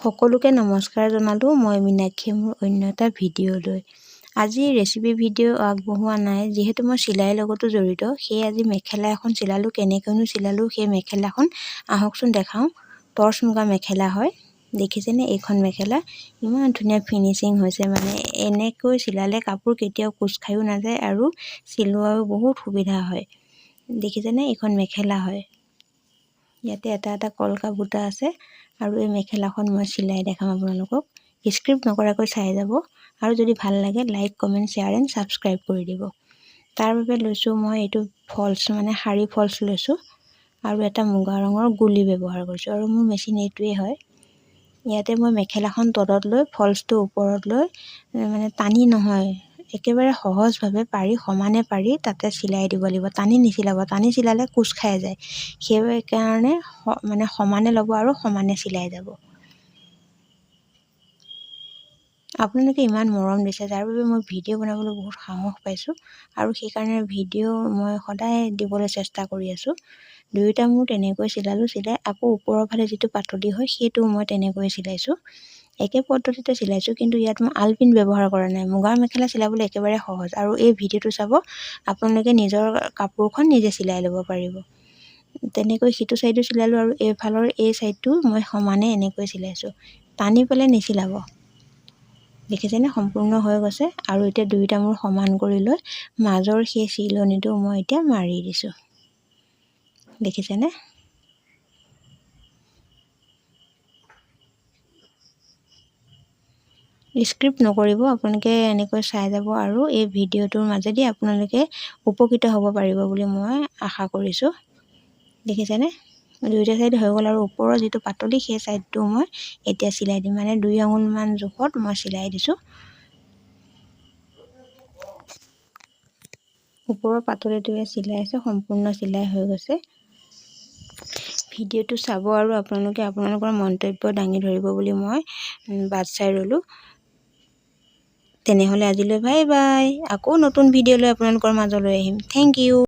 সকলোকে নমস্কাৰ জনালোঁ। মই মীনাক্ষী মোৰ অন্য এটা ভিডিঅ'লৈ। আজি ৰেচিপি ভিডিঅ' আগবঢ়োৱা নাই, যিহেতু মই চিলাইৰ লগতো জড়িত। সেয়ে আজি মেখেলা এখন চিলালোঁ। কেনেকৈনো চিলালোঁ সেই মেখেলাখন আহকচোন দেখাওঁ। টৰ্চ মুগা মেখেলা হয়, দেখিছেনে? এইখন মেখেলা ইমান ধুনীয়া ফিনিচিং হৈছে, মানে এনেকৈ চিলালে কাপোৰ কেতিয়াও কোচ খায়ো নাযায় আৰু চিলোৱাও বহুত সুবিধা হয়। দেখিছেনে? এইখন মেখেলা হয়। ইয়াতে এটা এটা কলকা বুটা আছে আৰু এই মেখেলাখন মই চিলাই দেখাম আপোনালোকক। স্ক্ৰিপ্ট নকৰাকৈ চাই যাব আৰু যদি ভাল লাগে like comment share and subscribe কৰি দিব। তাৰ বাবে লৈছোঁ মই এইটো ফলছ, মানে শাৰী ফলছ লৈছোঁ আৰু এটা মুগা ৰঙৰ গুলি ব্যৱহাৰ কৰিছোঁ আৰু মোৰ মেচিন এইটোৱেই হয়। ইয়াতে মই মেখেলাখন তলত লৈ ফলছটো ওপৰত লৈ মানে টানি নহয়, একেবাৰে সহজভাৱে পাৰি সমানে পাৰি তাতে চিলাই দিব লাগিব। টানি নিচিলাব, টানি চিলালে কোচ খাই যায়। সেইকাৰণে মানে সমানে ল'ব আৰু সমানে চিলাই যাব। আপোনালোকে ইমান মৰম দিছে, যাৰ বাবে মই ভিডিঅ' বনাবলৈ বহুত সাহস পাইছোঁ আৰু সেইকাৰণে ভিডিঅ' মই সদায় দিবলৈ চেষ্টা কৰি আছোঁ। দুয়োটা মোৰ তেনেকৈ চিলালোঁ। চিলাই আকৌ ওপৰৰ ফালে যিটো পাতলি হয় সেইটো মই তেনেকৈ চিলাইছোঁ। একে পদ্ধতিতে চিলাইছোঁ, কিন্তু ইয়াত মই আলপিন ব্যৱহাৰ কৰা নাই। মুগাৰ মেখেলা চিলাবলৈ একেবাৰে সহজ আৰু এই ভিডিঅ'টো চাব, আপোনালোকে নিজৰ কাপোৰখন নিজে চিলাই ল'ব পাৰিব। তেনেকৈ সিটো ছাইডো চিলালোঁ আৰু এইফালৰ এই ছাইডটো মই সমানে এনেকৈ চিলাইছোঁ। টানি পেলাই নিচিলাব। দেখিছেনে? সম্পূৰ্ণ হৈ গৈছে আৰু এতিয়া দুয়োটা মোৰ সমান কৰি লৈ মাজৰ সেই চিলনিটো মই এতিয়া মাৰি দিছোঁ। দেখিছেনে? স্ক্ৰিপ্ট নকৰিব, আপোনালোকে এনেকৈ চাই যাব আৰু এই ভিডিঅ'টোৰ মাজেদি আপোনালোকে উপকৃত হ'ব পাৰিব বুলি মই আশা কৰিছোঁ। দেখিছেনে? দুয়োটা ছাইড হৈ গ'ল আৰু ওপৰৰ যিটো পাতলি সেই ছাইডটো মই এতিয়া চিলাই দিম, মানে 2 আঙুলমান জোখত মই চিলাই দিছোঁ। ওপৰৰ পাতলিটোৱে চিলাইছে, সম্পূৰ্ণ চিলাই হৈ গৈছে। ভিডিঅ'টো চাব আৰু আপোনালোকে আপোনালোকৰ মন্তব্য দাঙি ধৰিব বুলি মই বাট চাই ৰ'লোঁ। তেনেহ'লে আজিলৈ বাই বাই। আকৌ নতুন ভিডিঅ' লৈ আপোনালোকৰ মাজলৈ আহিম। Thank U.